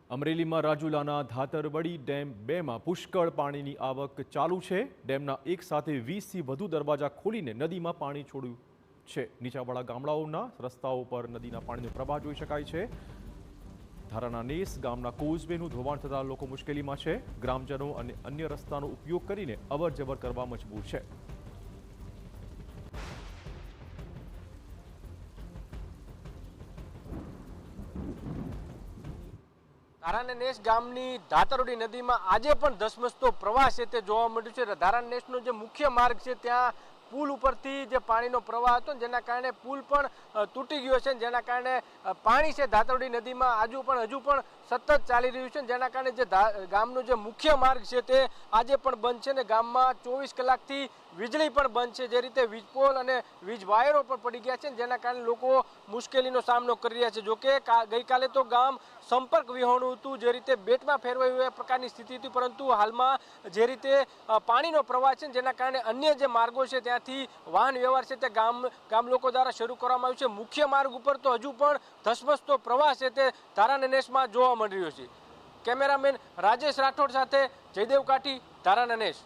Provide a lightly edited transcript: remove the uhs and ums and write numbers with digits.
અમરેલીમાં રાજુલાના ધાતરવડી ડેમ 2 માં પુષ્કળ પાણીની આવક ચાલુ છે। ડેમના એક સાથે 20થી વધુ દરવાજા ખોલીને નદીમાં પાણી છોડ્યું છે। નીચાણવાળા ગામડાઓના રસ્તાઓ પર નદીના પાણીનો પ્રવાહ જોઈ શકાય છે। ધારાના નેસ ગામના કોઝવેનું ધોવાણ થતાં લોકો મુશ્કેલીમાં છે। ગ્રામજનો અને અન્ય રસ્તાનો ઉપયોગ કરીને અવરજવર કરવા મજબૂર છે। ધારાના નેસ ગામની ધાતરવડી નદીમાં આજે પણ ધસમસતો પ્રવાહ છે તે જોવા મળ્યું છે। ધારાના નેસનો જે મુખ્ય માર્ગ છે ત્યાં પુલ ઉપરથી જે પાણીનો પ્રવાહ હતો જેના કારણે પુલ પણ તૂટી ગયો છે, જેના કારણે પાણી છે ધાતરવડી નદીમાં હજુ પણ સતત ચાલી રહ્યું છે, જેના કારણે જે ગામનો જે મુખ્ય માર્ગ છે તે આજે પણ બંધ છે ને ગામમાં 24 કલાકથી વીજળી પણ બંધ છે। જે રીતે વીજપોલ અને વીજ વાયરો પણ પડી ગયા છે, જેના કારણે લોકો મુશ્કેલીનો સામનો કરી રહ્યા છે। જોકે ગઈકાલે તો ગામ સંપર્ક વિહોણું હતું, જે રીતે બેટમાં ફેરવાયું એ પ્રકારની સ્થિતિ હતી, પરંતુ હાલમાં જે રીતે પાણીનો પ્રવાહ છે જેના કારણે અન્ય જે માર્ગો છે ત્યાંથી વાહન વ્યવહાર છે તે ગામ લોકો દ્વારા શરૂ કરવામાં આવ્યું છે। મુખ્ય માર્ગ ઉપર તો હજુ પણ ધસમસતો પ્રવાહ છે તે ધારાના નેસમાં જોવા મળી રહ્યો છે। કેમેરામેન રાજેશ રાઠોડ સાથે જયદેવ કાઠી, ધારાના નેસ।